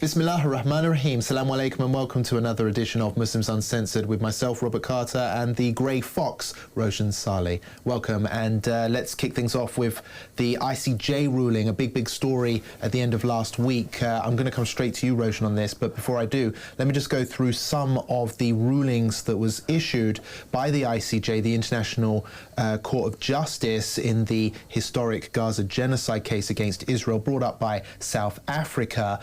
Bismillah ar-Rahman ar-Rahim. Assalamu alaikum and welcome to another edition of Muslims Uncensored with myself, Robert Carter, and the grey fox, Roshan Saleh. Welcome, and let's kick things off with the ICJ ruling, a big story at the end of last week. I'm going to come straight to you, Roshan, on this, but before I do, let me just go through some of the rulings that was issued by the ICJ, the International Court of Justice, in the historic Gaza genocide case against Israel, brought up by South Africa.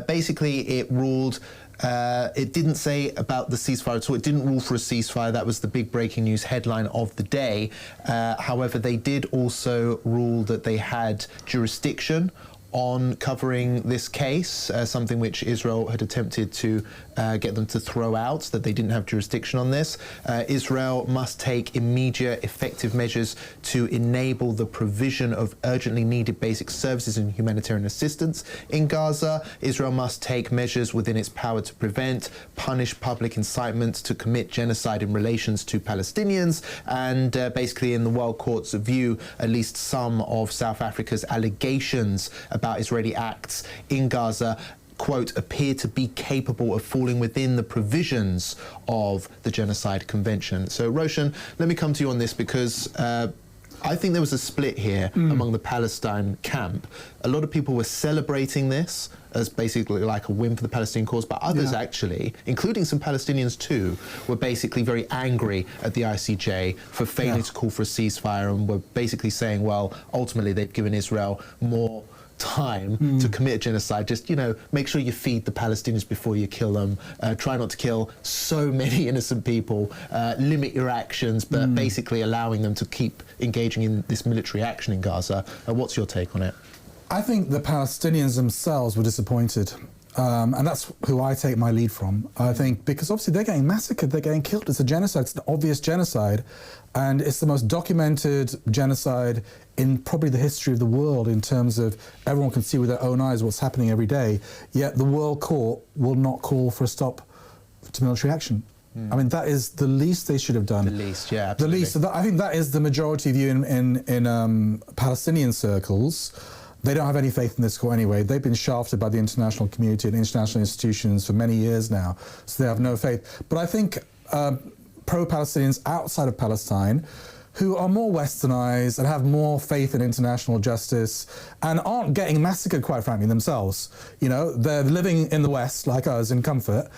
Basically, it ruled, it didn't say about the ceasefire at all. It didn't rule for a ceasefire. That was the big breaking news headline of the day. However, they did also rule that they had jurisdiction on covering this case, something which Israel had attempted to get them to throw out, that they didn't have jurisdiction on this. Israel must take immediate effective measures to enable the provision of urgently needed basic services and humanitarian assistance in Gaza. Israel must take measures within its power to prevent, punish public incitement to commit genocide in relations to Palestinians. And basically, in the World Court's view, at least some of South Africa's allegations about Israeli acts in Gaza, quote, appear to be capable of falling within the provisions of the Genocide Convention. So, Roshan, let me come to you on this because I think there was a split here among the Palestine camp. A lot of people were celebrating this as basically like a win for the Palestinian cause, but others actually, including some Palestinians too, were basically very angry at the ICJ for failing to call for a ceasefire and were basically saying, well, ultimately they've given Israel more time to commit genocide. Just, you know, make sure you feed the Palestinians before you kill them. Try not to kill so many innocent people. Limit your actions, but basically allowing them to keep engaging in this military action in Gaza. What's your take on it? I think the Palestinians themselves were disappointed. And that's who I take my lead from. I think because obviously they're getting massacred, they're getting killed. It's a genocide, it's an obvious genocide. And it's the most documented genocide in probably the history of the world in terms of everyone can see with their own eyes what's happening every day. Yet the World Court will not call for a stop to military action. I mean, that is the least they should have done. The least, yeah, absolutely. The least. I think that is the majority view in Palestinian circles. They don't have any faith in this court anyway. They've been shafted by the international community and international institutions for many years now, so they have no faith. But I think pro-Palestinians outside of Palestine, who are more westernized and have more faith in international justice and aren't getting massacred, quite frankly, themselves. You know, they're living in the West, like us, in comfort.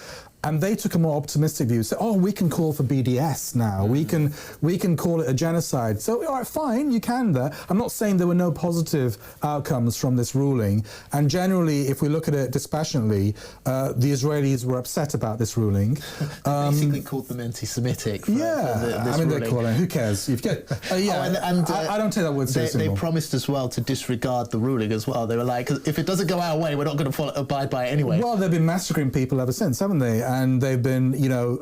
And they took a more optimistic view. So, oh, we can call for BDS now. We can call it a genocide. So, all right, fine, you can there. I'm not saying there were no positive outcomes from this ruling. And generally, if we look at it dispassionately, the Israelis were upset about this ruling. Basically called them anti-Semitic. For I mean, they're calling. Who cares? I don't take that word seriously. They promised as well to disregard the ruling as well. They were like, if it doesn't go our way, we're not going to abide by it anyway. Well, they've been massacring people ever since, haven't they? And they've been, you know,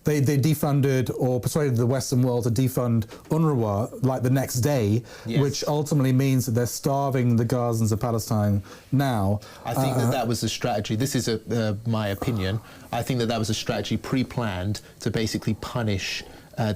they defunded or persuaded the Western world to defund UNRWA like the next day, which ultimately means that they're starving the Gazans of Palestine now. I think that was a strategy. This is my opinion. I think that was a strategy pre-planned to basically punish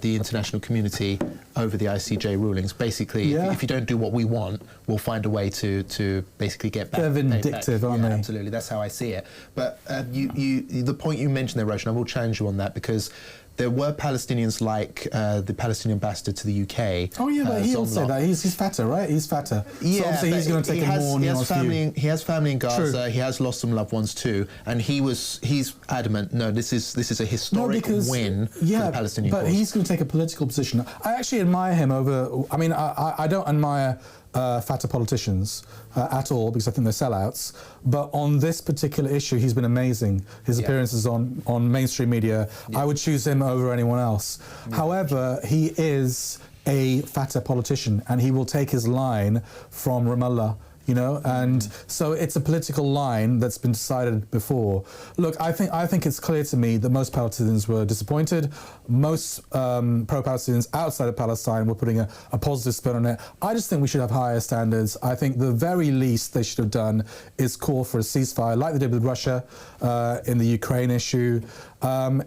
the international community over the ICJ rulings. Basically, if you don't do what we want, we'll find a way to basically get back. They're vindictive, aren't they? Absolutely, that's how I see it. But the point you mentioned there, Roshan, I will challenge you on that because there were Palestinians like the Palestinian ambassador to the UK. Oh yeah, but he'll say that. He's fatter, right? He's fatter. Yeah, so obviously he's going to take a more nuanced view. He has family in Gaza. True. He has lost some loved ones too, and he's adamant. No, this is a historic win for the Palestinian cause. But he's going to take a political position. I actually admire him over. I mean, I don't admire fatter politicians at all because I think they're sellouts. But on this particular issue, he's been amazing. His appearances on mainstream media, I would choose him over anyone else. However, he is a fatter politician and he will take his line from Ramallah. You know, and so it's a political line that's been decided before. Look, I think it's clear to me that most Palestinians were disappointed. Most pro-Palestinians outside of Palestine were putting a positive spin on it. I just think we should have higher standards. I think the very least they should have done is call for a ceasefire, like they did with Russia in the Ukraine issue.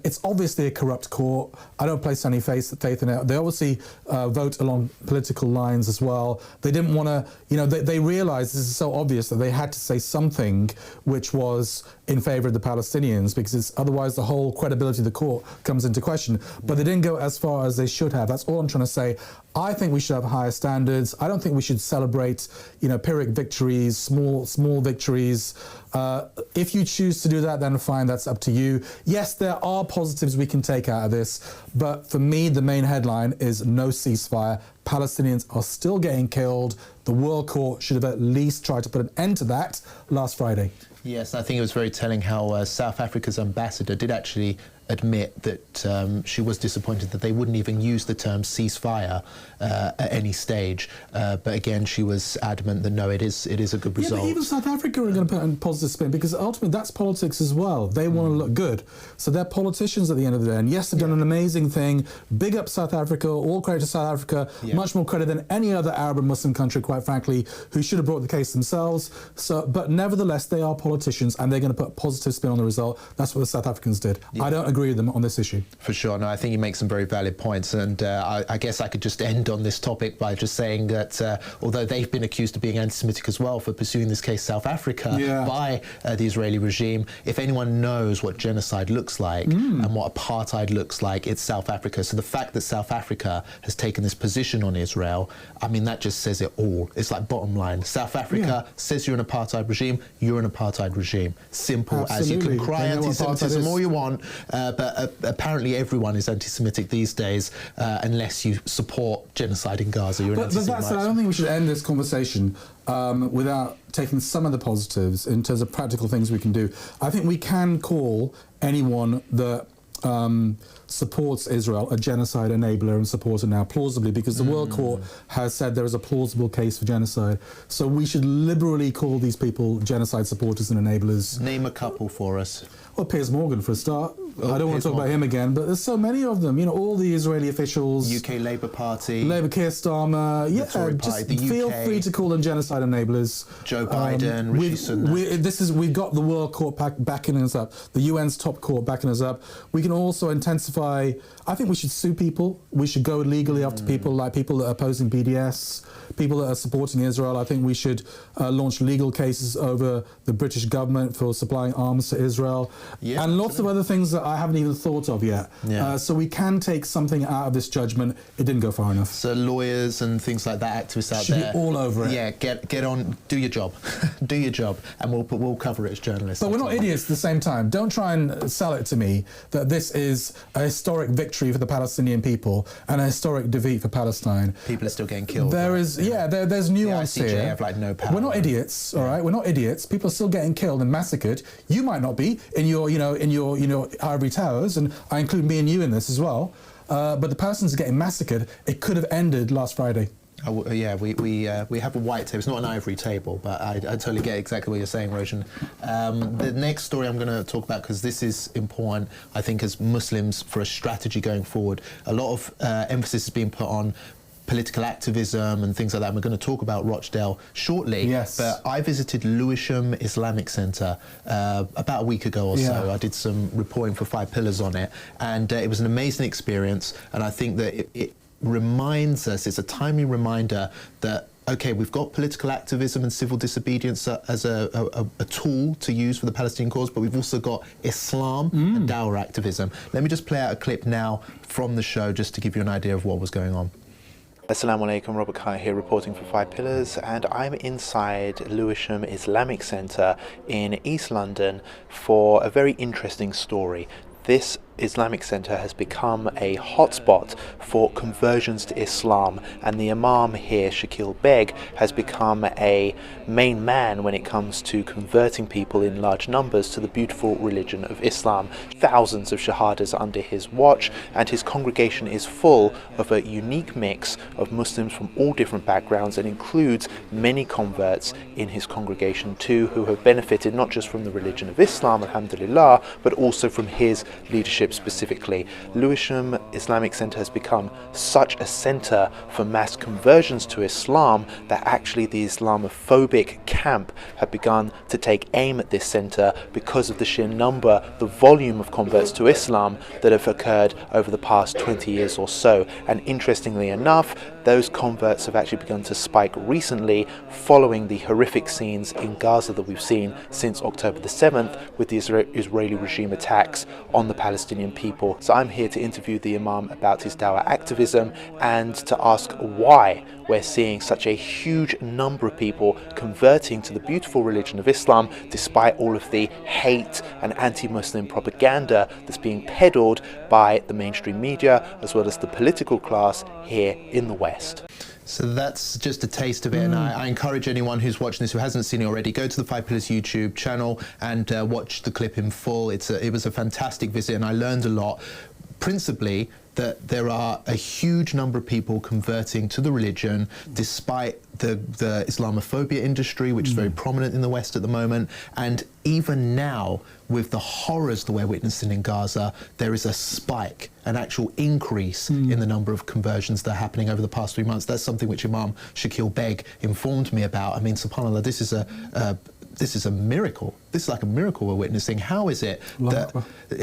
It's obviously a corrupt court. I don't place any faith in it. They obviously vote along political lines as well. They didn't want to, they realized this is so obvious that they had to say something which was in favor of the Palestinians, because otherwise the whole credibility of the court comes into question. But they didn't go as far as they should have. That's all I'm trying to say. I think we should have higher standards. I don't think we should celebrate, Pyrrhic victories, small victories. If you choose to do that, then fine, that's up to you. Yes, there are positives we can take out of this, but for me, the main headline is no ceasefire. Palestinians are still getting killed. The World Court should have at least tried to put an end to that last Friday. Yes, I think it was very telling how South Africa's ambassador did actually admit that she was disappointed that they wouldn't even use the term ceasefire at any stage. But again, she was adamant that no, it is a good result. Yeah, but even South Africa are going to put a positive spin, because ultimately that's politics as well. They want to look good. So they're politicians at the end of the day. And yes, they've done an amazing thing. Big up South Africa, all credit to South Africa, much more credit than any other Arab and Muslim country, quite frankly, who should have brought the case themselves. But nevertheless, they are politicians and they're going to put a positive spin on the result. That's what the South Africans did. I don't agree with them on this issue. For sure. No, I think you make some very valid points. And I guess I could just end on this topic by just saying that although they've been accused of being anti-Semitic as well for pursuing this case South Africa by the Israeli regime, if anyone knows what genocide looks like and what apartheid looks like, it's South Africa. So the fact that South Africa has taken this position on Israel, I mean, that just says it all. It's like bottom line. South Africa says you're an apartheid regime, you're an apartheid regime. Simple as you can cry anti-Semitism all you want, but apparently everyone is anti-Semitic these days unless you support genocide in Gaza. You're an anti-Semite. I don't think we should end this conversation without taking some of the positives in terms of practical things we can do. I think we can call anyone that supports Israel a genocide enabler and supporter now plausibly, because the World Court has said there is a plausible case for genocide. So we should liberally call these people genocide supporters and enablers. Name a couple for us. Well, Piers Morgan for a start. I don't want to talk about him again, but there's so many of them. All the Israeli officials. UK Labour Party. Labour Keir Starmer. Feel free to call them genocide enablers. Joe Biden, Rishi Sunak. We've got the World Court backing us up. The UN's top court backing us up. We can also intensify. I think we should sue people. We should go legally after people like people that are opposing BDS, people that are supporting Israel. I think we should launch legal cases over the British government for supplying arms to Israel. And lots of other things that I haven't even thought of yet. So we can take something out of this judgment. It didn't go far enough. So lawyers and things like that, activists out there. Should be all over it. Yeah, get on, do your job. Do your job, and we'll cover it as journalists. But we're not idiots at the same time. Don't try and sell it to me that this is a historic victory for the Palestinian people and a historic defeat for Palestine. People are still getting killed. There's nuance here. Have like no power. We're not idiots, all right? We're not idiots. People are still getting killed and massacred. You might not be in your ivory towers, and I include me and you in this as well. But the Palestinians are getting massacred. It could have ended last Friday. We have a white table. It's not an ivory table, but I totally get exactly what you're saying, Roshan. The next story I'm going to talk about, because this is important, I think, as Muslims for a strategy going forward. A lot of emphasis is being put on political activism and things like that. And we're going to talk about Rochdale shortly. Yes. But I visited Lewisham Islamic Centre about a week ago or so. I did some reporting for 5 Pillars on it, and it was an amazing experience. And I think that it reminds us, it's a timely reminder that, okay, we've got political activism and civil disobedience as a tool to use for the Palestinian cause, but we've also got Islam and dawah activism. Let me just play out a clip now from the show just to give you an idea of what was going on. Assalamu alaikum, Robert Khan here reporting for 5 Pillars, and I'm inside Lewisham Islamic Centre in East London for a very interesting story. This Islamic Centre has become a hotspot for conversions to Islam, and the Imam here, Shakil Beg, has become a main man when it comes to converting people in large numbers to the beautiful religion of Islam. Thousands of shahadas are under his watch, and his congregation is full of a unique mix of Muslims from all different backgrounds, and includes many converts in his congregation too, who have benefited not just from the religion of Islam, alhamdulillah, but also from his leadership strip specifically. Lewisham Islamic Centre has become such a centre for mass conversions to Islam that actually the Islamophobic camp have begun to take aim at this centre because of the sheer number, the volume of converts to Islam that have occurred over the past 20 years or so. And interestingly enough, those converts have actually begun to spike recently following the horrific scenes in Gaza that we've seen since October the 7th with the Israeli regime attacks on the Palestinian people. So I'm here to interview the Imam about his dawah activism and to ask why we're seeing such a huge number of people converting to the beautiful religion of Islam despite all of the hate and anti-Muslim propaganda that's being peddled by the mainstream media as well as the political class here in the West. So that's just a taste of it, and I encourage anyone who's watching this who hasn't seen it already, go to the Five Pillars YouTube channel and watch the clip in full. It was a fantastic visit, and I learned a lot, principally that there are a huge number of people converting to the religion despite the Islamophobia industry, which is very prominent in the West at the moment. And even now, with the horrors that we're witnessing in Gaza, there is a spike, an actual increase in the number of conversions that are happening over the past 3 months. That's something which Imam Shakil Beg informed me about. I mean, subhanAllah, this is a miracle. This is like a miracle we're witnessing. How is it that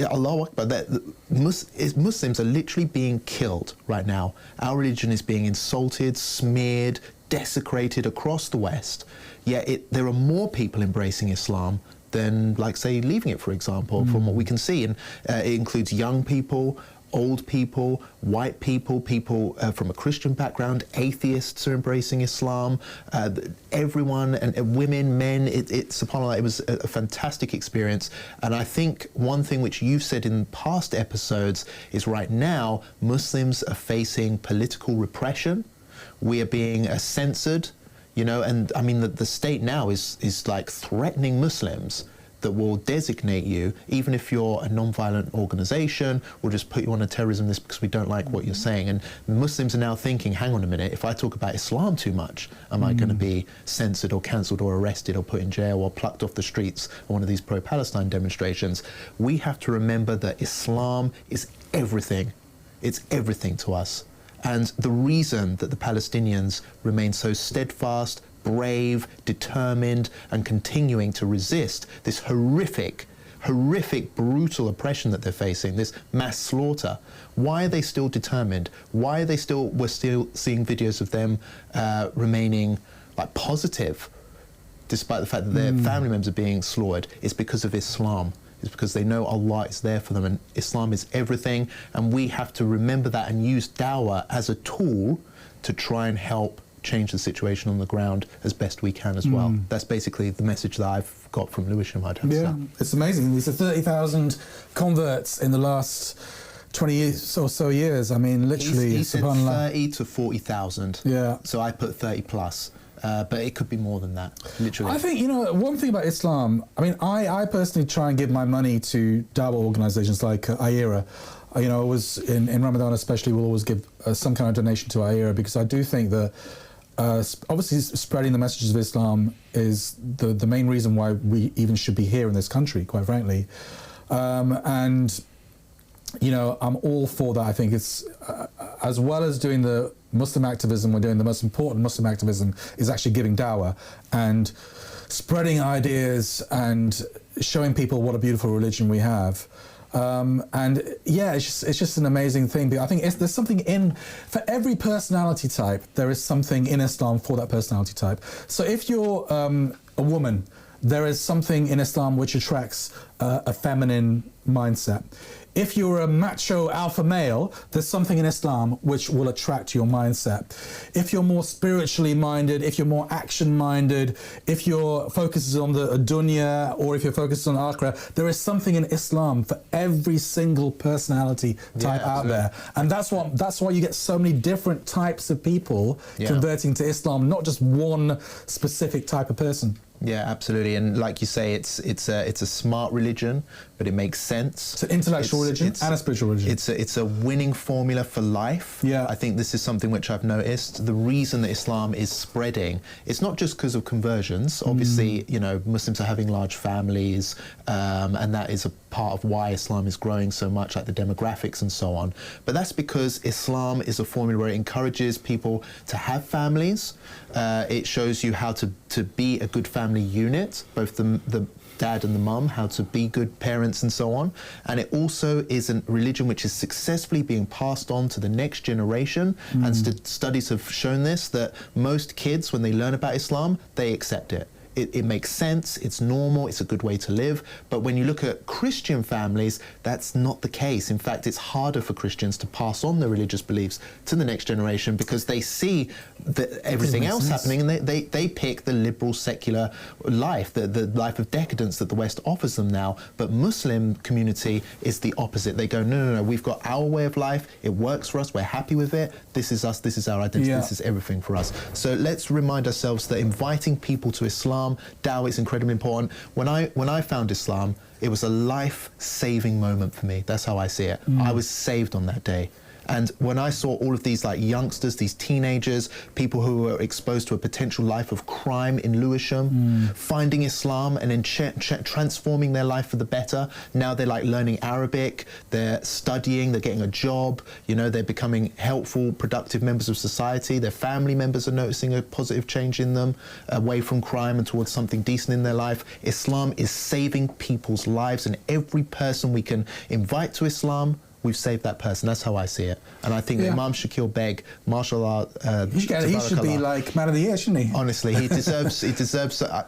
Allahu Akbar, that Muslims are literally being killed right now? Our religion is being insulted, smeared, desecrated across the West. Yet there are more people embracing Islam than, like, say, leaving it, for example, from what we can see. And it includes young people, old people, white people, people from a Christian background, atheists are embracing Islam, everyone, and women, men, subhanAllah, it was a fantastic experience. And I think one thing which you've said in past episodes is right now, Muslims are facing political repression. We are being censored, and I mean, the state now is like threatening Muslims that will designate you, even if you're a non-violent organization, we'll just put you on a terrorism list because we don't like what you're saying. And Muslims are now thinking, hang on a minute, if I talk about Islam too much, am I going to be censored or cancelled or arrested or put in jail or plucked off the streets of one of these pro-Palestine demonstrations? We have to remember that Islam is everything. It's everything to us. And the reason that the Palestinians remain so steadfast, brave, determined, and continuing to resist this horrific, brutal oppression that they're facing, this mass slaughter. Why are they still determined? Why are we're still seeing videos of them remaining like positive, despite the fact that their family members are being slaughtered? It's because of Islam. It's because they know Allah is there for them, and Islam is everything. And we have to remember that and use dawah as a tool to try and help change the situation on the ground as best we can as well. That's basically the message that I've got from Lewisham, I'd have to say. It's amazing. These are 30,000 converts in the last 20 years or so years. I mean, literally. He said 30 to 40,000. Yeah. So I put 30 plus. But it could be more than that, literally. I think, one thing about Islam, I mean, I personally try and give my money to dawah organizations like IERA. I was in Ramadan especially, we'll always give some kind of donation to IERA, because I do think that obviously spreading the messages of Islam is the main reason why we even should be here in this country, quite frankly. And I'm all for that. I think it's, as well as doing the Muslim activism, we're doing the most important Muslim activism is actually giving dawah and spreading ideas and showing people what a beautiful religion we have. It's just an amazing thing. But I think there's something for every personality type, there is something in Islam for that personality type. So if you're a woman, there is something in Islam which attracts a feminine mindset. If you're a macho alpha male, there's something in Islam which will attract your mindset. If you're more spiritually minded, if you're more action minded, if your focus is on the dunya, or if your focus is on akhirah, there is something in Islam for every single personality type out there. And that's why you get so many different types of people converting to Islam, not just one specific type of person. Yeah, absolutely. And like you say, it's a smart religion, but it makes sense. It's an intellectual religion and a spiritual religion. It's a winning formula for life. Yeah. I think this is something which I've noticed. The reason that Islam is spreading, it's not just because of conversions. Obviously, Muslims are having large families, and that is a part of why Islam is growing so much, like the demographics and so on. But that's because Islam is a formula where it encourages people to have families. It shows you how to be a good family unit, both the dad and the mum, how to be good parents and so on. And it also is a religion which is successfully being passed on to the next generation. And studies have shown this, that most kids, when they learn about Islam, they accept it. It makes sense, it's normal, it's a good way to live. But when you look at Christian families, that's not the case. In fact, it's harder for Christians to pass on their religious beliefs to the next generation because they see everything else happening, and they pick the liberal, secular life, the life of decadence that the West offers them now. But Muslim community is the opposite. They go, no, we've got our way of life, it works for us, we're happy with it, this is us, this is our identity, this is everything for us. So let's remind ourselves that inviting people to Islam, dawah is incredibly important. When I found Islam, it was a life-saving moment for me. That's how I see it. I was saved on that day. And when I saw all of these like youngsters, these teenagers, people who were exposed to a potential life of crime in Lewisham, finding Islam and then transforming their life for the better. Now they're like learning Arabic, they're studying, they're getting a job, you know, they're becoming helpful, productive members of society. Their family members are noticing a positive change in them, away from crime and towards something decent in their life. Islam is saving people's lives, and every person we can invite to Islam, we've saved that person. That's how I see it. And I think Imam Shakil Beg, mashallah, he should be like Man of the Year, shouldn't he? Honestly, he deserves,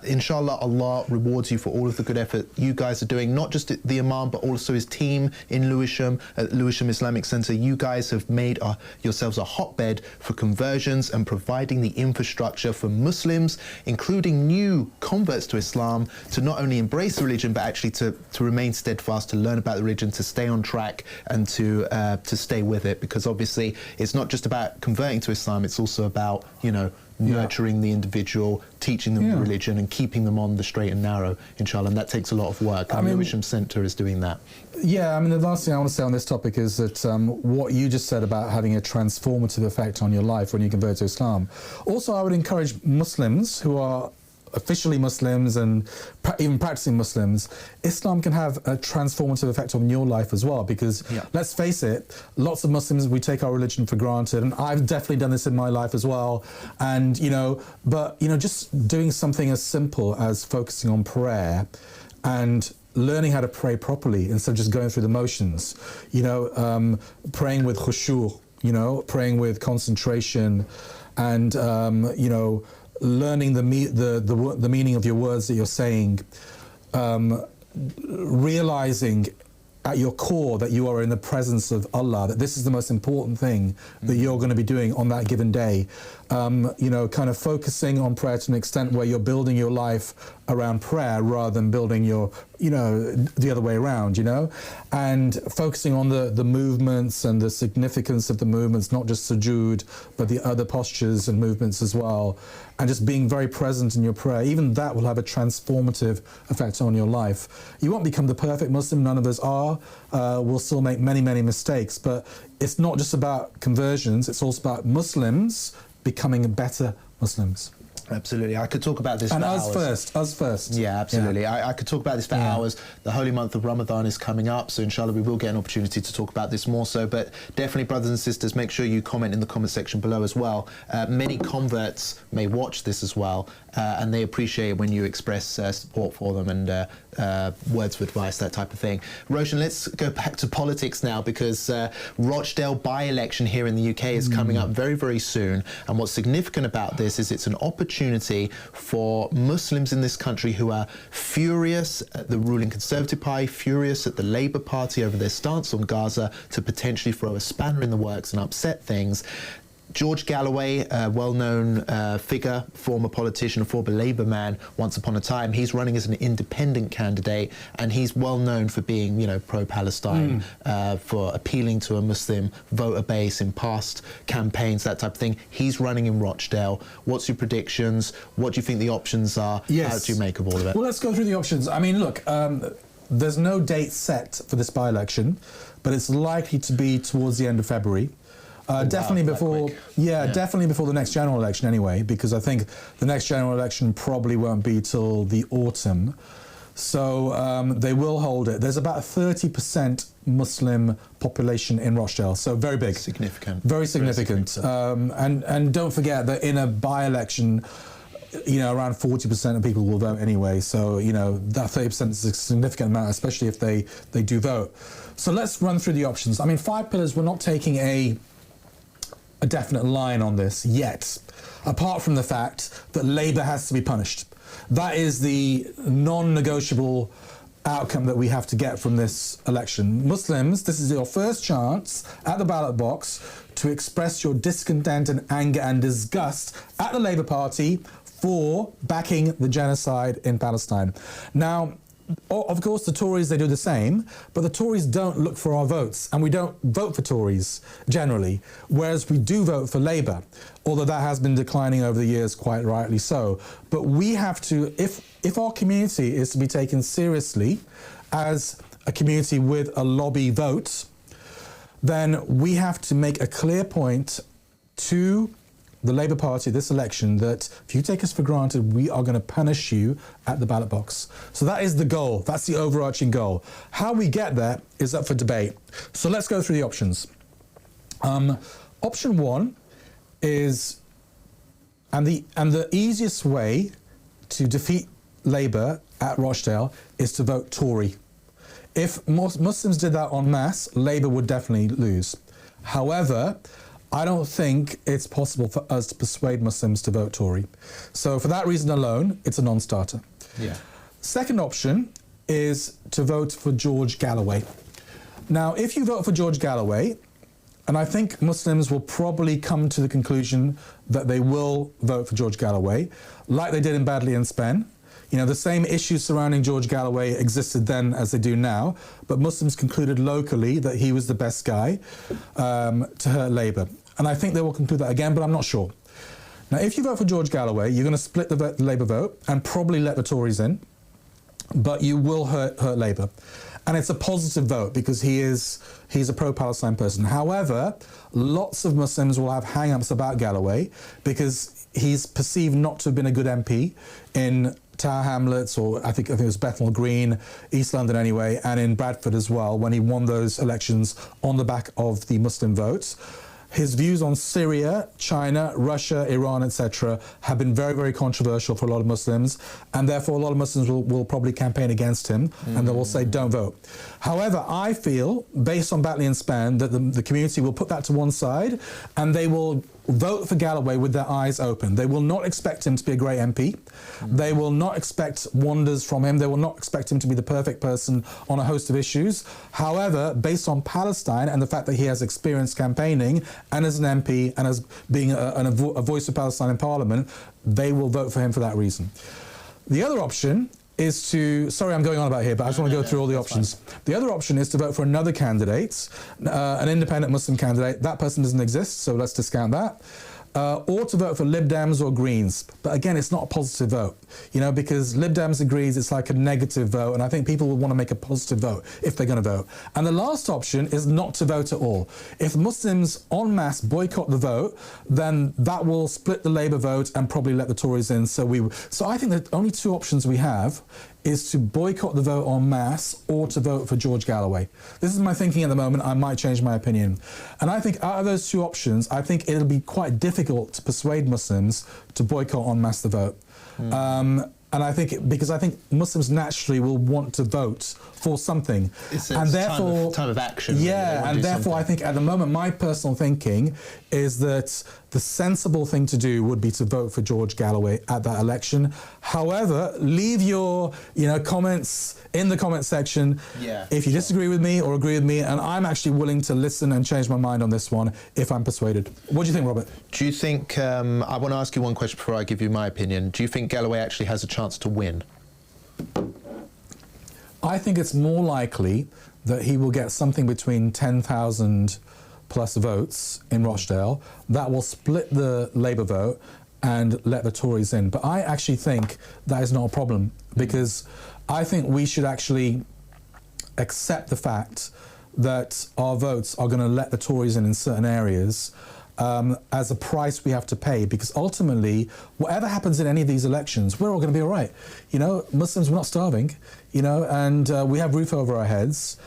inshallah, Allah rewards you for all of the good effort you guys are doing, not just the Imam, but also his team in Lewisham, at Lewisham Islamic Centre. You guys have made yourselves a hotbed for conversions and providing the infrastructure for Muslims, including new converts to Islam, to not only embrace the religion, but actually to remain steadfast, to learn about the religion, to stay on track, and to stay with it, because obviously it's not just about converting to Islam, it's also about, you know, nurturing the individual, teaching them the religion and keeping them on the straight and narrow, inshallah, and that takes a lot of work. The Lewisham Centre is doing that. Yeah, I mean, the last thing I want to say on this topic is that what you just said about having a transformative effect on your life when you convert to Islam. Also, I would encourage Muslims who are officially Muslims and even practicing Muslims, Islam can have a transformative effect on your life as well, because let's face it, lots of Muslims, we take our religion for granted, and I've definitely done this in my life as well. And, you know, but, you know, just doing something as simple as focusing on prayer and learning how to pray properly instead of just going through the motions, you know, praying with khushu', you know, praying with concentration, and, you know, learning the meaning of your words that you're saying, realizing at your core that you are in the presence of Allah, that this is the most important thing that you're going to be doing on that given day. You know, kind of focusing on prayer to an extent where you're building your life around prayer rather than building your, you know, the other way around, you know, and focusing on the movements and the significance of the movements, not just sujood, but the other postures and movements as well, and just being very present in your prayer. Even that will have a transformative effect on your life. You won't become the perfect Muslim, none of us are. We'll still make many, many mistakes, but it's not just about conversions, it's also about Muslims becoming better Muslims. Absolutely. I could talk about this and for us first. Yeah, absolutely. I could talk about this for hours. The holy month of Ramadan is coming up, so inshallah we will get an opportunity to talk about this more so. But definitely, brothers and sisters, make sure you comment in the comment section below as well. Many converts may watch this as well, and they appreciate it when you express support for them and words of advice, that type of thing. Roshan, let's go back to politics now, because Rochdale by-election here in the UK is coming up very, very soon. And what's significant about this is it's an opportunity for Muslims in this country who are furious at the ruling Conservative Party, furious at the Labour Party over their stance on Gaza, to potentially throw a spanner in the works and upset things. George Galloway, a well-known figure, former politician, a former Labour man once upon a time, he's running as an independent candidate, and he's well known for being, you know, pro-Palestine, for appealing to a Muslim voter base in past campaigns, that type of thing. He's running in Rochdale. What's your predictions? What do you think the options are? Yes. How do you make of all of it? Well, let's go through the options. I mean, look, there's no date set for this by-election, but it's likely to be towards the end of February. Definitely before, definitely before the next general election anyway, because I think the next general election probably won't be till the autumn. So they will hold it. There's about a 30% Muslim population in Rochdale, so very big. Significant. Very significant. And don't forget that in a by-election, around 40% of people will vote anyway. So, that 30% is a significant amount, especially if they do vote. So let's run through the options. I mean, 5 pillars, we're not taking a definite line on this yet, apart from the fact that Labour has to be punished. That is the non-negotiable outcome that we have to get from this election. Muslims, this is your first chance at the ballot box to express your discontent and anger and disgust at the Labour Party for backing the genocide in Palestine. Now, of course, the Tories, they do the same, but the Tories don't look for our votes, and we don't vote for Tories generally, whereas we do vote for Labour, although that has been declining over the years, quite rightly so. But we have to, if our community is to be taken seriously as a community with a lobby vote, then we have to make a clear point to the Labour Party this election that if you take us for granted, we are going to punish you at the ballot box. So that is the goal. That's the overarching goal. How we get there is up for debate. So let's go through the options. Option 1 is, and the easiest way to defeat Labour at Rochdale is to vote Tory. If Muslims did that en masse, Labour would definitely lose. However, I don't think it's possible for us to persuade Muslims to vote Tory. So for that reason alone, it's a non-starter. Yeah. Second option is to vote for George Galloway. Now, if you vote for George Galloway, and I think Muslims will probably come to the conclusion that they will vote for George Galloway, like they did in Badley and Spen. The same issues surrounding George Galloway existed then as they do now, but Muslims concluded locally that he was the best guy to hurt Labour. And I think they will conclude that again, but I'm not sure. Now, if you vote for George Galloway, you're going to split the Labour vote and probably let the Tories in, but you will hurt Labour. And it's a positive vote because he's a pro-Palestine person. However, lots of Muslims will have hang-ups about Galloway because he's perceived not to have been a good MP in Tower Hamlets, or I think it was Bethnal Green, East London anyway, and in Bradford as well, when he won those elections on the back of the Muslim votes. His views on Syria, China, Russia, Iran, etc. have been very, very controversial for a lot of Muslims, and therefore a lot of Muslims will probably campaign against him, and they will say, don't vote. However, I feel, based on Batley and Span, that the community will put that to one side, and they will vote for Galloway with their eyes open. They will not expect him to be a great MP. They will not expect wonders from him. They will not expect him to be the perfect person on a host of issues. However, based on Palestine and the fact that he has experience campaigning and as an MP and as being a voice of Palestine in Parliament, they will vote for him for that reason. The other option is to, sorry I'm going on about here, but I just want to go through all the options. Fine. The other option is to vote for another candidate, an independent Muslim candidate. That person doesn't exist, so let's discount that. Or to vote for Lib Dems or Greens. But again, it's not a positive vote, because Lib Dems and Greens, it's like a negative vote, and I think people will want to make a positive vote if they're going to vote. And the last option is not to vote at all. If Muslims en masse boycott the vote, then that will split the Labour vote and probably let the Tories in. So I think the only two options we have is to boycott the vote en masse or to vote for George Galloway. This is my thinking at the moment. I might change my opinion. And I think out of those two options, I think it'll be quite difficult to persuade Muslims to boycott en masse the vote. And I think, because I think Muslims naturally will want to vote for something. And therefore, time of action. Yeah, and therefore I think at the moment my personal thinking is that the sensible thing to do would be to vote for George Galloway at that election. However, leave your comments in the comment section if you disagree with me or agree with me, and I'm actually willing to listen and change my mind on this one if I'm persuaded. What do you think, Robert? Do you think, I want to ask you one question before I give you my opinion. Do you think Galloway actually has a chance to win? I think it's more likely that he will get something between 10,000 plus votes in Rochdale. That will split the Labour vote and let the Tories in. But I actually think that is not a problem, because I think we should actually accept the fact that our votes are going to let the Tories in certain areas, as a price we have to pay, because ultimately, whatever happens in any of these elections, we're all going to be all right. You know, Muslims, we're not starving, you know, and we have roof over our heads.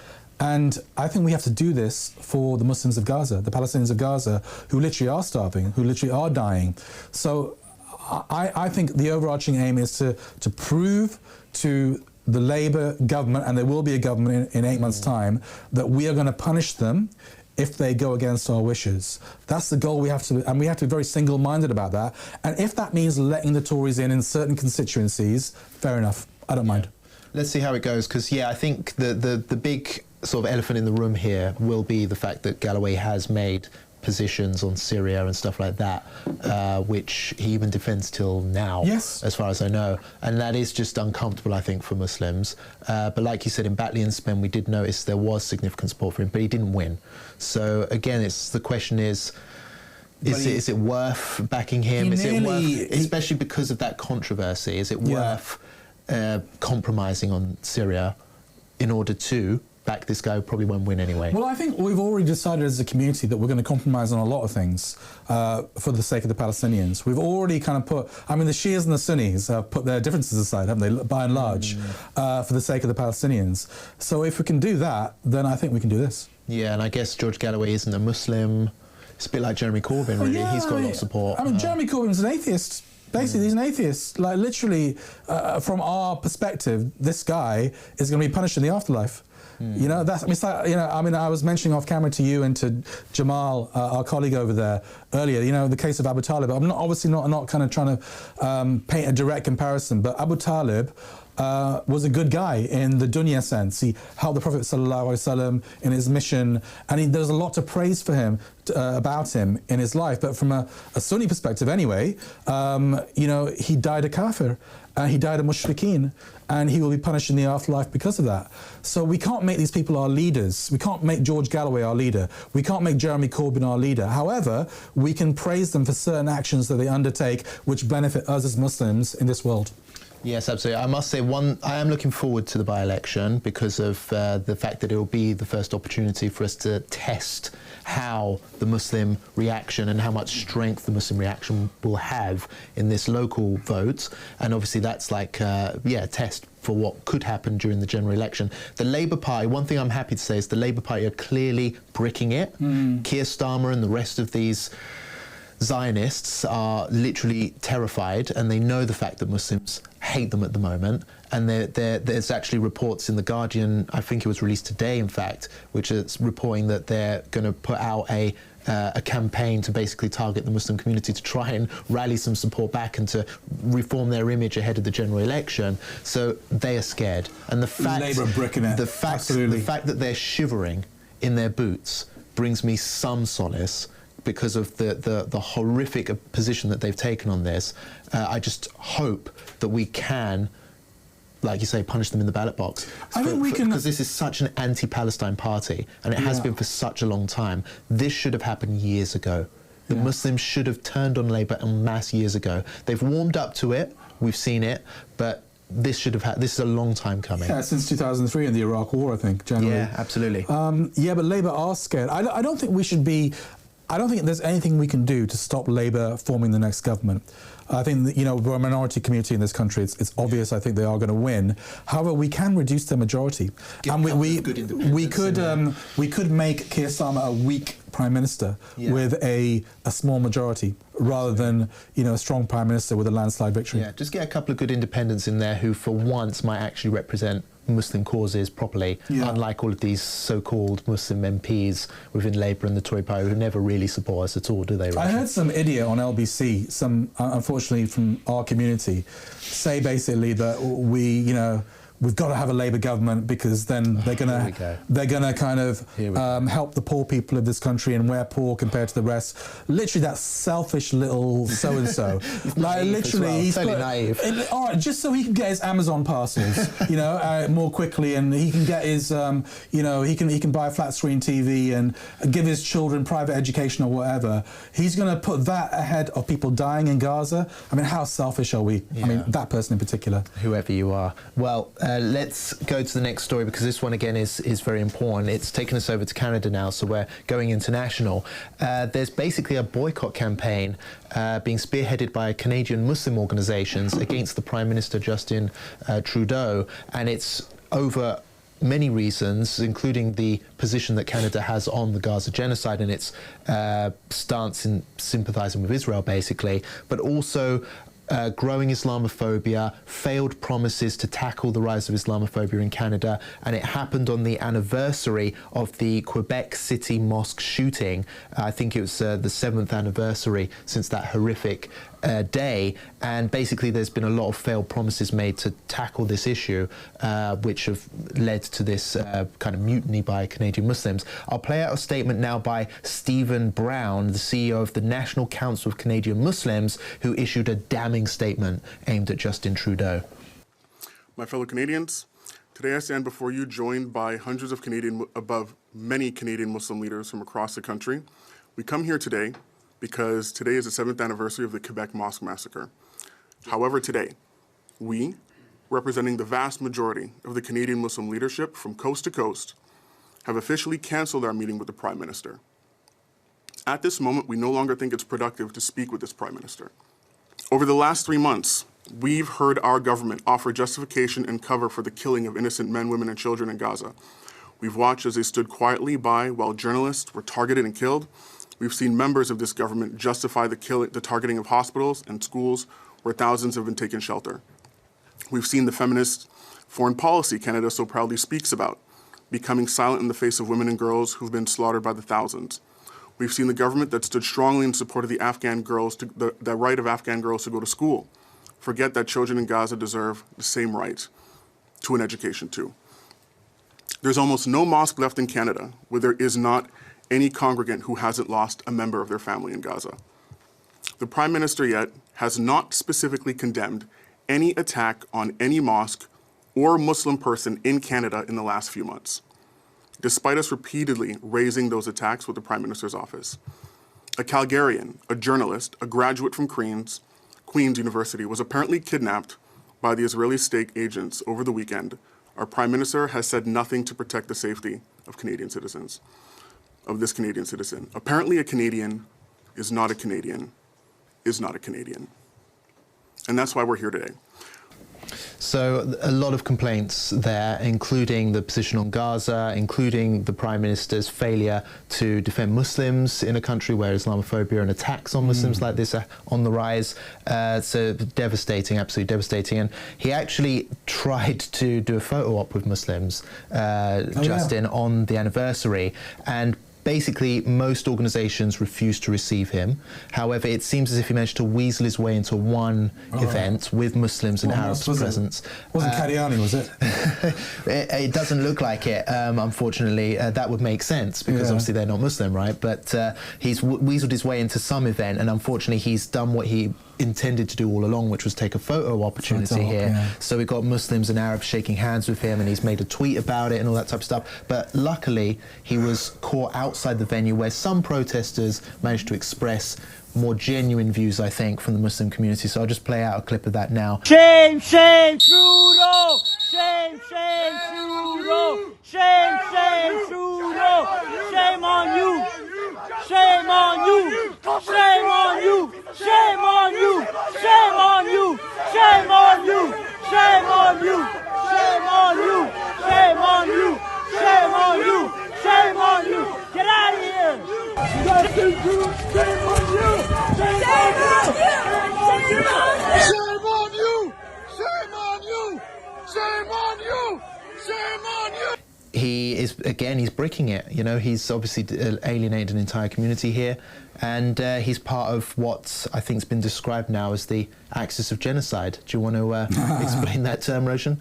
And I think we have to do this for the Muslims of Gaza, the Palestinians of Gaza, who literally are starving, who literally are dying. So I think the overarching aim is to prove to the Labour government, and there will be a government in 8 months' time, that we are going to punish them if they go against our wishes. That's the goal we have to, and we have to be very single-minded about that. And if that means letting the Tories in certain constituencies, fair enough, I don't mind. Let's see how it goes, because, yeah, I think the big sort of elephant in the room here will be the fact that Galloway has made positions on Syria and stuff like that, which he even defends till now, yes, as far as I know. And that is just uncomfortable, I think, for Muslims. But like you said, in Batley and Spen, we did notice there was significant support for him, but he didn't win. So again, the question is it worth backing him? Is it worth, especially because of that controversy, is it worth compromising on Syria in order to back this guy who probably won't win anyway? Well, I think we've already decided as a community that we're going to compromise on a lot of things for the sake of the Palestinians. We've already kind of put, I mean, the Shias and the Sunnis have put their differences aside, haven't they, by and large, for the sake of the Palestinians. So if we can do that, then I think we can do this. Yeah, and I guess George Galloway isn't a Muslim. It's a bit like Jeremy Corbyn, really. Yeah, he's got a lot of support. I mean, Jeremy Corbyn's an atheist. Basically, he's an atheist. Like, literally, from our perspective, this guy is going to be punished in the afterlife. You know, that's, I mean, it's like, you know, I mean, I was mentioning off camera to you and to Jamal, our colleague over there earlier, you know, the case of Abu Talib. I'm obviously not kind of trying to paint a direct comparison, but Abu Talib was a good guy in the dunya sense. He helped the Prophet ﷺ in his mission, and there's a lot to praise for him, about him in his life. But from a Sunni perspective anyway, you know, he died a kafir, he died a mushrikeen, and he will be punished in the afterlife because of that. So we can't make these people our leaders. We can't make George Galloway our leader. We can't make Jeremy Corbyn our leader. However, we can praise them for certain actions that they undertake which benefit us as Muslims in this world. Yes, absolutely. I must say, I am looking forward to the by-election because of the fact that it will be the first opportunity for us to test how the Muslim reaction and how much strength the Muslim reaction will have in this local vote. And obviously that's like, a test for what could happen during the general election. The Labour Party, one thing I'm happy to say is the Labour Party are clearly bricking it. Keir Starmer and the rest of these Zionists are literally terrified, and they know the fact that Muslims hate them at the moment. And there's actually reports in The Guardian, I think it was released today, in fact, which is reporting that they're going to put out a campaign to basically target the Muslim community to try and rally some support back and to reform their image ahead of the general election. So they are scared. And the fact, Labour bricking it. the fact that they're shivering in their boots brings me some solace, because of the horrific position that they've taken on this. I just hope that we can, like you say, punish them in the ballot box. I think we can, because this is such an anti-Palestine party, and it has been for such a long time. This should have happened years ago. The Muslims should have turned on Labour en masse years ago. They've warmed up to it, we've seen it, but this should have this is a long time coming. Yeah, since 2003 in the Iraq War, I think, generally. Yeah, absolutely. Yeah, but Labour are scared. I don't think we should be, I don't think there's anything we can do to stop Labour forming the next government. I think that, you know, we're a minority community in this country. It's obvious. I think they are going to win. However, we can reduce their majority, and we could make Keir Starmer a weak prime minister with a small majority, rather than, you know, a strong prime minister with a landslide victory. Yeah, just get a couple of good independents in there who, for once, might actually represent Muslim causes properly, unlike all of these so-called Muslim MPs within Labour and the Tory party who never really support us at all, do they? Roshan? I heard some idiot on LBC, unfortunately from our community, say basically that we've got to have a Labour government because then they're gonna kind of help the poor people of this country, and we're poor compared to the rest. Literally, that selfish little so and so. Like literally, he's fairly naive. All right, just so he can get his Amazon parcels, you know, more quickly, and he can get his, you know, he can buy a flat screen TV and give his children private education or whatever. He's going to put that ahead of people dying in Gaza. I mean, how selfish are we? I mean, that person in particular. Whoever you are. Well, Let's go to the next story, because this one again is very important. It's taken us over to Canada now, so we're going international. There's basically a boycott campaign being spearheaded by Canadian Muslim organisations against the Prime Minister Justin Trudeau, and it's over many reasons, including the position that Canada has on the Gaza genocide and its stance in sympathising with Israel, basically, but also growing Islamophobia, failed promises to tackle the rise of Islamophobia in Canada, and it happened on the anniversary of the Quebec City mosque shooting. I think it was the 7th anniversary since that horrific day, and basically there's been a lot of failed promises made to tackle this issue, which have led to this kind of mutiny by Canadian Muslims. I'll play out a statement now by Stephen Brown, the CEO of the National Council of Canadian Muslims, who issued a damning statement aimed at Justin Trudeau. My fellow Canadians, today I stand before you joined by hundreds of many Canadian Muslim leaders from across the country. We come here today because today is the 7th anniversary of the Quebec Mosque Massacre. However, today, we, representing the vast majority of the Canadian Muslim leadership from coast to coast, have officially canceled our meeting with the Prime Minister. At this moment, we no longer think it's productive to speak with this Prime Minister. Over the last 3 months, we've heard our government offer justification and cover for the killing of innocent men, women, and children in Gaza. We've watched as they stood quietly by while journalists were targeted and killed. We've seen members of this government justify the targeting of hospitals and schools where thousands have been taken shelter. We've seen the feminist foreign policy Canada so proudly speaks about becoming silent in the face of women and girls who've been slaughtered by the thousands. We've seen the government that stood strongly in support of the Afghan girls, the right of Afghan girls to go to school, forget that children in Gaza deserve the same right to an education too. There's almost no mosque left in Canada where there is not any congregant who hasn't lost a member of their family in Gaza. The Prime Minister yet has not specifically condemned any attack on any mosque or Muslim person in Canada in the last few months, despite us repeatedly raising those attacks with the Prime Minister's office. A Calgarian, a journalist, a graduate from Queen's University, was apparently kidnapped by the Israeli state agents over the weekend. Our Prime Minister has said nothing to protect the safety of Canadian citizens. This Canadian citizen. Apparently a Canadian is not a Canadian, is not a Canadian. And that's why we're here today. So a lot of complaints there, including the position on Gaza, including the Prime Minister's failure to defend Muslims in a country where Islamophobia and attacks on Muslims like this are on the rise. So devastating, absolutely devastating. And he actually tried to do a photo op with Muslims, Justin, on the anniversary, and basically, most organisations refused to receive him. However, it seems as if he managed to weasel his way into one event with Muslims and Arabs present. Wasn't Kadiani, was it? It doesn't look like it, unfortunately. That would make sense, because obviously they're not Muslim, right? But he's weaseled his way into some event, and unfortunately he's done what he intended to do all along, which was take a photo opportunity here. So we got Muslims and Arabs shaking hands with him, and he's made a tweet about it and all that type of stuff. But luckily, he was caught outside the venue, where some protesters managed to express more genuine views, I think, from the Muslim community. So I'll just play out a clip of that now. Shame, shame, Trudeau! Shame, shame, Trudeau! Shame, shame, Trudeau! Shame on you! Shame on you! Shame on you! Shame on you! Shame on you! Shame on you! Shame on you! Shame on you! Shame on you! Shame on you! Shame on you! Get out of here! Shame on you! Shame on you! Shame on you! Shame on you! Shame on you! Shame on you! He is, again, he's bricking it. You know, he's obviously alienated an entire community here, and he's part of what I think has been described now as the axis of genocide. Do you want to explain that term, Roshan?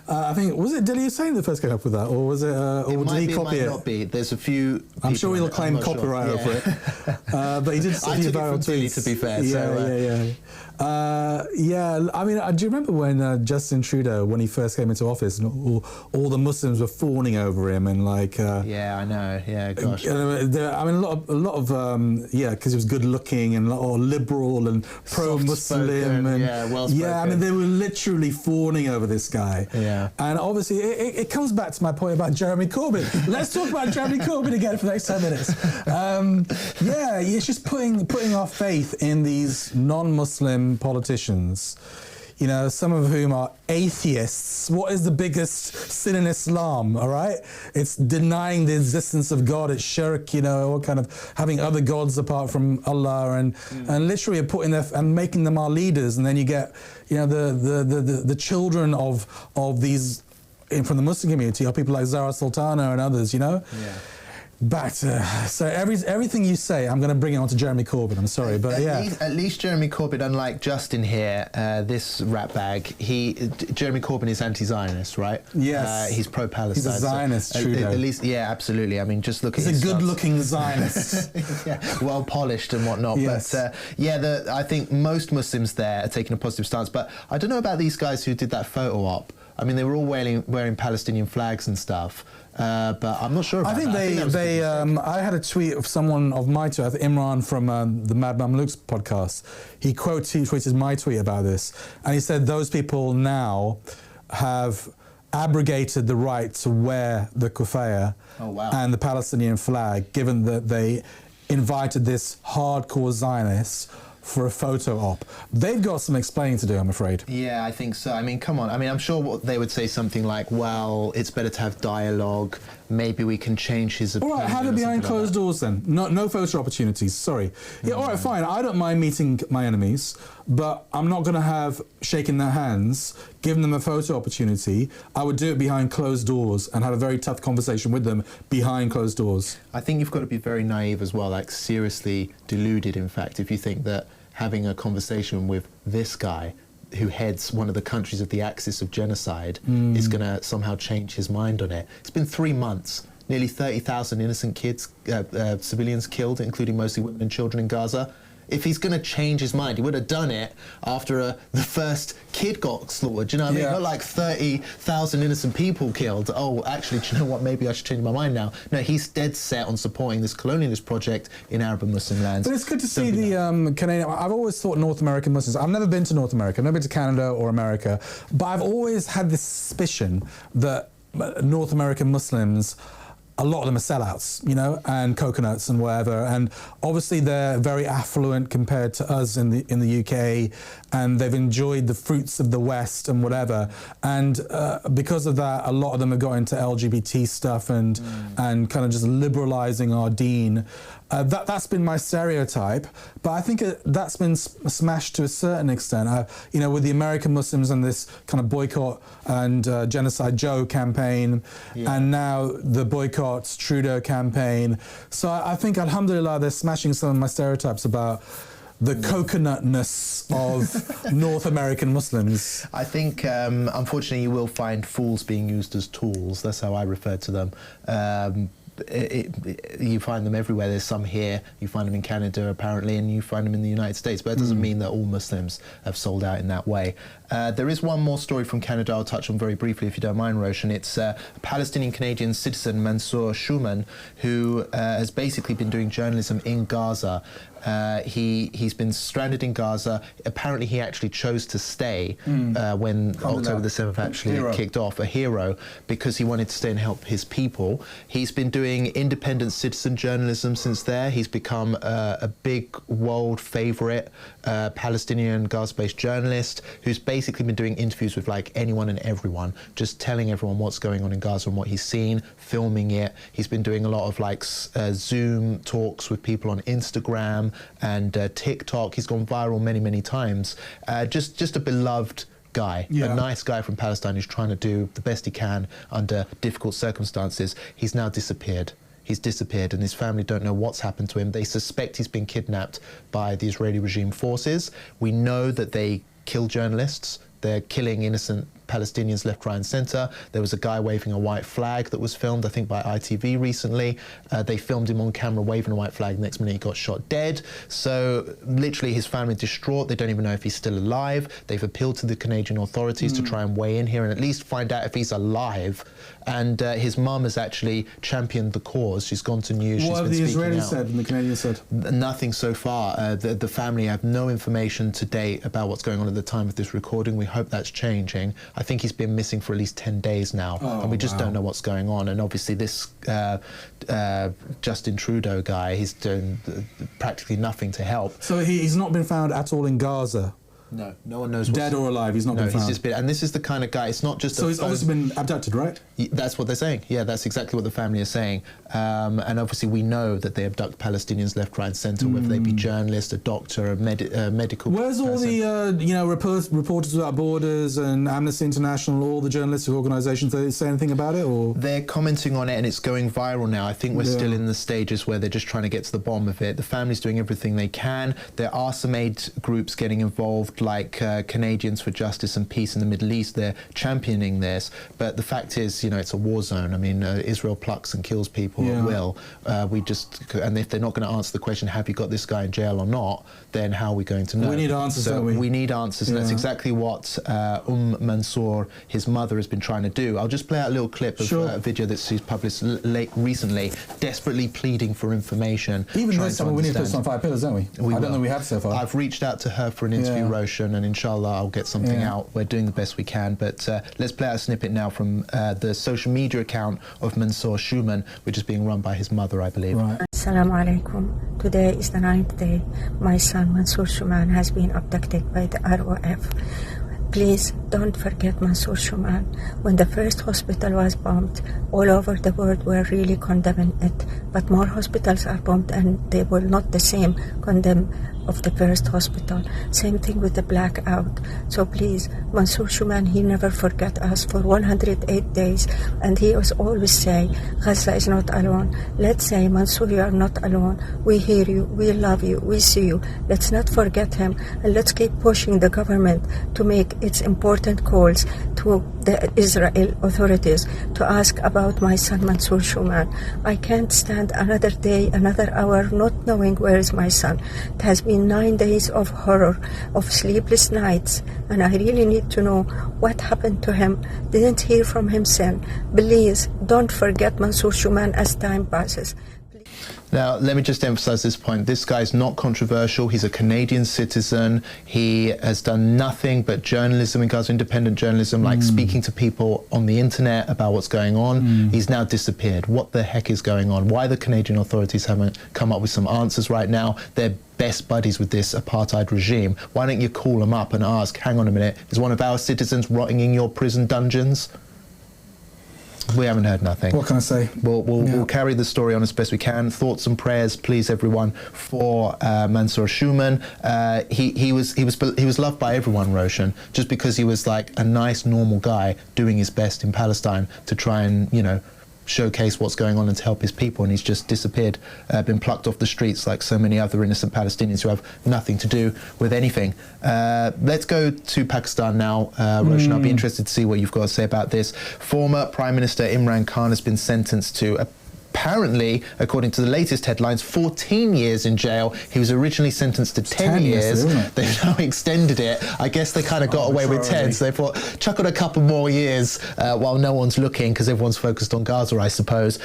I think, was it Dilly Hussain that first came up with that, or was it, or did he copy it? It might not be. There's a few. I'm sure he'll claim copyright over it. But he did. I took it from Dilly, to be fair. Yeah, I mean, do you remember when Justin Trudeau, when he first came into office, and all the Muslims were fawning over him and like... yeah, I know. Yeah, gosh. I mean, a lot of yeah, because he was good looking and or liberal and pro-Muslim and well-spoken. I mean, they were literally fawning over this guy. Yeah, and obviously it comes back to my point about Jeremy Corbyn. Let's talk about Jeremy Corbyn again for the next 10 minutes. Yeah, it's just putting our faith in these non-Muslim politicians. You know, some of whom are atheists. What is the biggest sin in Islam, all right? It's denying the existence of God. It's shirk, you know, what kind of having other gods apart from Allah and literally putting their and making them our leaders. And then you get, you know, the children of these from the Muslim community are people like Zara Sultana and others, you know? Yeah. But so everything you say, I'm going to bring it on to Jeremy Corbyn. I'm sorry, but at least Jeremy Corbyn, unlike Justin here, this rat bag, Jeremy Corbyn is anti-Zionist, right? Yes, he's pro-Palestine. He's a Zionist, Trudeau. At least, yeah, absolutely. I mean, just look at. He's a good-looking Zionist. Yeah, well polished and whatnot. Yes. But I think most Muslims there are taking a positive stance. But I don't know about these guys who did that photo op. I mean, they were all wearing Palestinian flags and stuff. But I'm not sure about that. I had a tweet of someone of my tweet, I think Imran from the Mad Mamluks podcast. He tweeted my tweet about this, and he said those people now have abrogated the right to wear the kufaya and the Palestinian flag, given that they invited this hardcore Zionist for a photo op. They've got some explaining to do, I'm afraid. Yeah, I think so. I mean, come on. I mean, I'm sure they would say something like, well, it's better to have dialogue. Maybe we can change his opinion. All right, have it behind closed doors then. No photo opportunities, sorry. Yeah, all right, fine. I don't mind meeting my enemies, but I'm not going to have shaking their hands, giving them a photo opportunity. I would do it behind closed doors and have a very tough conversation with them behind closed doors. I think you've got to be very naive as well, like seriously deluded, in fact, if you think that having a conversation with this guy who heads one of the countries of the axis of genocide is going to somehow change his mind on it. It's been 3 months, nearly 30,000 innocent kids, civilians killed, including mostly women and children in Gaza. If he's going to change his mind, he would have done it after the first kid got slaughtered. Do you know what I mean? Not like 30,000 innocent people killed. Oh, actually, do you know what? Maybe I should change my mind now. No, he's dead set on supporting this colonialist project in Arab and Muslim lands. But it's good to see the Canadian... I've always thought North American Muslims... I've never been to North America. I've never been to Canada or America. But I've always had this suspicion that North American Muslims... A lot of them are sellouts, you know, and coconuts and whatever. And obviously they're very affluent compared to us in the UK, and they've enjoyed the fruits of the West and whatever. And because of that, a lot of them have got into LGBT stuff and kind of just liberalising our deen. That's been my stereotype, but I think that's been smashed to a certain extent. You know, with the American Muslims and this kind of boycott and genocide Joe campaign, and now the boycott Trudeau campaign. So I think, alhamdulillah, they're smashing some of my stereotypes about the coconutness of North American Muslims. I think, unfortunately, you will find fools being used as tools. That's how I refer to them. You find them everywhere. There's some here, you find them in Canada apparently, and you find them in the United States, but it doesn't mean that all Muslims have sold out in that way. There is one more story from Canada I'll touch on very briefly, if you don't mind, Roshan. It's a Palestinian-Canadian citizen, Mansour Shouman, who has basically been doing journalism in Gaza. He's been stranded in Gaza. Apparently he actually chose to stay when October the 7th actually kicked off, a hero, because he wanted to stay and help his people. He's been doing independent citizen journalism since there. He's become a big world favourite Palestinian Gaza-based journalist who's basically been doing interviews with like anyone and everyone, just telling everyone what's going on in Gaza and what he's seen, filming it. He's been doing a lot of like Zoom talks with people on Instagram and TikTok. He's gone viral many times. Just a beloved guy, a nice guy from Palestine who's trying to do the best he can under difficult circumstances. He's now disappeared. He's disappeared and his family don't know what's happened to him. They suspect he's been kidnapped by the Israeli regime forces. We know that they kill journalists. They're killing innocent Palestinians left, right and centre. There was a guy waving a white flag that was filmed, I think by ITV recently. They filmed him on camera waving a white flag. The next minute he got shot dead. So literally his family distraught. They don't even know if he's still alive. They've appealed to the Canadian authorities to try and weigh in here and at least find out if he's alive. And his mum has actually championed the cause. She's gone to news. What have the Israelis said and the Canadians said? Nothing so far. The family have no information to date about what's going on at the time of this recording. We hope that's changing. I think he's been missing for at least 10 days now, and we just don't know what's going on. And obviously this Justin Trudeau guy, he's doing practically nothing to help. So he's not been found at all in Gaza? No, no one knows. Dead or alive, he's not been found. He's just been, and this is the kind of guy. It's not just. So he's obviously been abducted, right? That's what they're saying. Yeah, that's exactly what the family is saying. And obviously, we know that they abduct Palestinians left, right, and centre, whether they be journalists, a doctor, a medical. Where's all the Reporters Without Borders and Amnesty International, all the journalistic organisations? They say anything about it, or they're commenting on it, and it's going viral now. I think we're still in the stages where they're just trying to get to the bottom of it. The family's doing everything they can. There are some aid groups getting involved, like Canadians for Justice and Peace in the Middle East. They're championing this, but the fact is, it's a war zone. I mean, Israel plucks and kills people at will. And if they're not going to answer the question, have you got this guy in jail or not, then how are we going to know? We need answers, don't we? We need answers, and that's exactly what Mansour, his mother, has been trying to do. I'll just play out a little clip of a video that she's published recently, desperately pleading for information. Even this time, we need to put some 5 pillars, don't we? I don't think we have so far. I've reached out to her for an interview, Roshan, and inshallah I'll get something out. We're doing the best we can, but let's play out a snippet now from the social media account of Mansour, Shouman, which is being run by his mother, I believe. Right. Assalamu alaikum. Today is the 9th day. My son Mansour Shouman has been abducted by the ROF. Please don't forget Mansour Shouman. When the first hospital was bombed, all over the world were really condemning it. But more hospitals are bombed and they will not the same condemn of the first hospital. Same thing with the blackout. So please, Mansour Shouman, he never forgot us for 108 days. And he was always say, Gaza is not alone. Let's say, Mansour, you are not alone. We hear you, we love you, we see you. Let's not forget him. And let's keep pushing the government to make its important calls to the Israel authorities to ask about my son Mansour Shouman. I can't stand another day, another hour not knowing where is my son. It has been 9 days of horror, of sleepless nights, and I really need to know what happened to him. Didn't hear from him since. Please don't forget Mansour Shouman as time passes. Now, let me just emphasize this point. This guy's not controversial. He's a Canadian citizen. He has done nothing but journalism in Gaza, independent journalism, like speaking to people on the internet about what's going on. He's now disappeared. What the heck is going on? Why the Canadian authorities haven't come up with some answers right now? They're best buddies with this apartheid regime. Why don't you call them up and ask, hang on a minute, is one of our citizens rotting in your prison dungeons? We haven't heard nothing. What can I say? We'll carry the story on as best we can. Thoughts and prayers, please, everyone, for Mansour Shouman. He was loved by everyone, Roshan, just because he was like a nice, normal guy doing his best in Palestine to try and, showcase what's going on and to help his people, and he's just disappeared, been plucked off the streets like so many other innocent Palestinians who have nothing to do with anything. Let's go to Pakistan now, Roshan. I'll be interested to see what you've got to say about this. Former Prime Minister Imran Khan has been sentenced to apparently, according to the latest headlines, 14 years in jail. He was originally sentenced to 10 years. They've now extended it. I guess they kind of got away with 10, so they thought, chuck on a couple more years while no one's looking, because everyone's focused on Gaza, I suppose.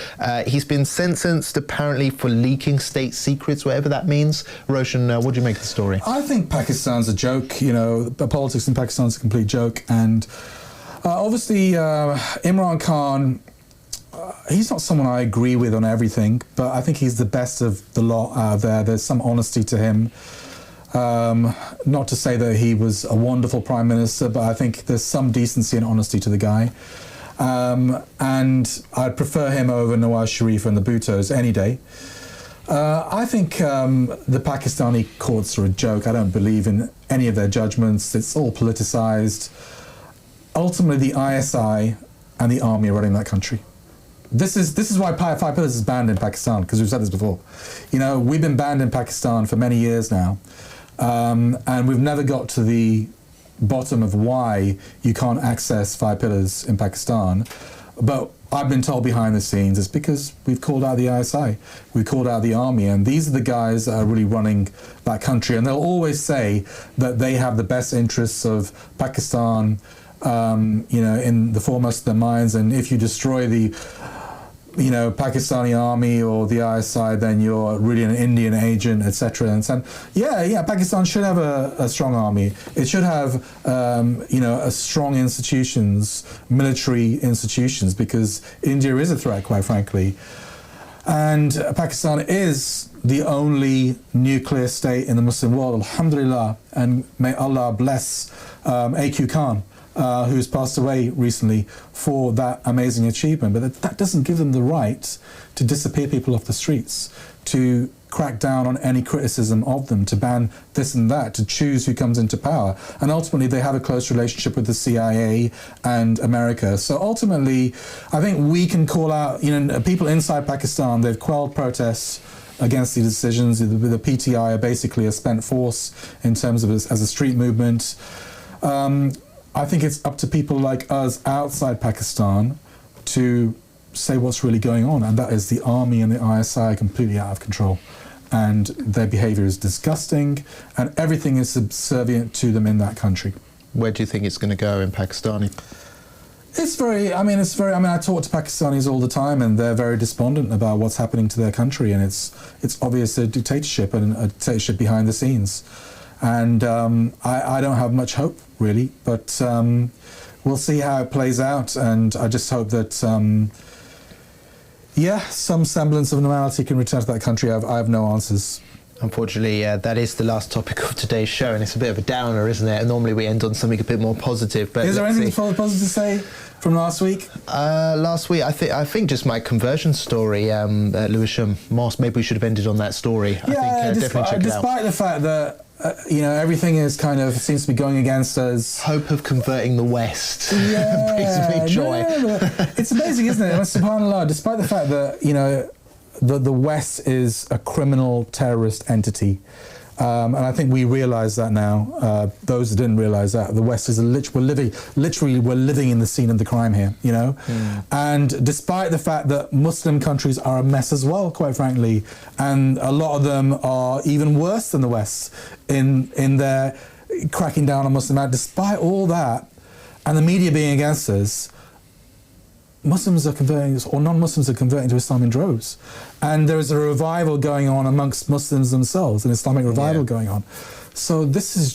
He's been sentenced apparently for leaking state secrets, whatever that means. Roshan, what do you make of the story? I think Pakistan's a joke. The politics in Pakistan's a complete joke. And obviously, Imran Khan, he's not someone I agree with on everything, but I think he's the best of the lot out there. There's some honesty to him. Not to say that he was a wonderful Prime Minister, but I think there's some decency and honesty to the guy. And I'd prefer him over Nawaz Sharif and the Bhuttos any day. I think the Pakistani courts are a joke. I don't believe in any of their judgments. It's all politicized. Ultimately, the ISI and the army are running that country. This is why 5 Pillars is banned in Pakistan, because we've said this before. We've been banned in Pakistan for many years now, and we've never got to the bottom of why you can't access 5 pillars in Pakistan. But I've been told behind the scenes it's because we've called out the ISI, we've called out the army, and these are the guys that are really running that country. And they'll always say that they have the best interests of Pakistan, in the foremost of their minds. And if you destroy the Pakistani army or the ISI, then you're really an Indian agent, etc. And so, Pakistan should have a strong army. It should have, a strong institutions, military institutions, because India is a threat, quite frankly. And Pakistan is the only nuclear state in the Muslim world, alhamdulillah, and may Allah bless A.Q. Khan, who's passed away recently, for that amazing achievement. But that doesn't give them the right to disappear people off the streets, to crack down on any criticism of them, to ban this and that, to choose who comes into power. And ultimately, they have a close relationship with the CIA and America. So ultimately, I think we can call out, people inside Pakistan, they've quelled protests against the decisions. The PTI are basically a spent force in terms of as a street movement. I think it's up to people like us outside Pakistan to say what's really going on, and that is the army and the ISI are completely out of control, and their behaviour is disgusting, and everything is subservient to them in that country. Where do you think it's going to go in Pakistani? I talk to Pakistanis all the time, and they're very despondent about what's happening to their country, and it's obvious a dictatorship, and a dictatorship behind the scenes. And I don't have much hope, really, but we'll see how it plays out, and I just hope that, some semblance of normality can return to that country. I have no answers. Unfortunately, that is the last topic of today's show, and it's a bit of a downer, isn't it? Normally we end on something a bit more positive. But is there anything positive to say from last week? Last week, I think just my conversion story at Lewisham Mosque. Maybe we should have ended on that story. I think definitely check it out. Despite the fact that everything is seems to be going against us. Hope of converting the West brings me joy. It's amazing, isn't it? SubhanAllah, despite the fact that, the West is a criminal terrorist entity. And I think we realise that now. Those that didn't realise that, the West is we're living in the scene of the crime here, And despite the fact that Muslim countries are a mess as well, quite frankly, and a lot of them are even worse than the West in their cracking down on Muslim, despite all that, and the media being against us, Muslims are converting, or non-Muslims are converting to Islam in droves. And there is a revival going on amongst Muslims themselves, an Islamic revival going on. So this is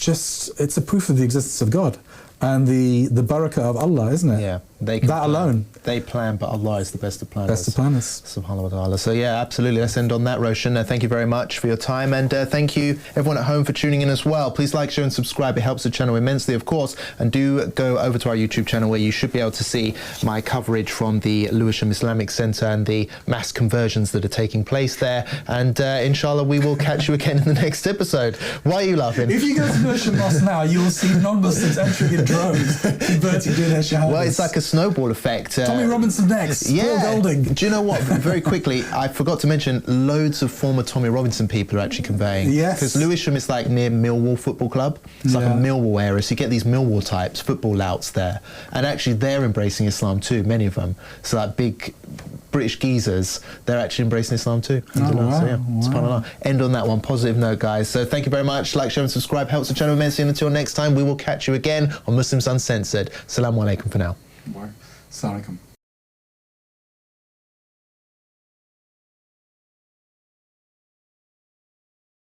it's a proof of the existence of God and the barakah of Allah, isn't it? Yeah. That alone. They plan, but Allah is the best of planners. Best of planners. Subhanahu wa ta'ala. So yeah, absolutely. Let's end on that, Roshan. Thank you very much for your time, and thank you everyone at home for tuning in as well. Please like, share and subscribe. It helps the channel immensely, of course. And do go over to our YouTube channel, where you should be able to see my coverage from the Lewisham Islamic Centre and the mass conversions that are taking place there. And inshallah, we will catch you again in the next episode. Why are you laughing? If you go to Lewisham Mosque now, you will see non-Muslims entering in droves, converting, doing their shahadas. Well, it's like a snowball effect. Tommy Robinson next. Yeah. Paul Golding. Do you know what? Very quickly, I forgot to mention, loads of former Tommy Robinson people are actually conveying. Yes. Because Lewisham is like near Millwall Football Club. It's like a Millwall area. So you get these Millwall types, football louts there. And actually they're embracing Islam too, many of them. So like big British geezers, they're actually embracing Islam too. Oh, wow. So yeah, subhanAllah. End on that one, positive note, guys. So thank you very much. Like, share and subscribe. Helps the channel immensely. And until next time, we will catch you again on Muslims Uncensored. Assalamu alaikum for now. Assalamu alaikum.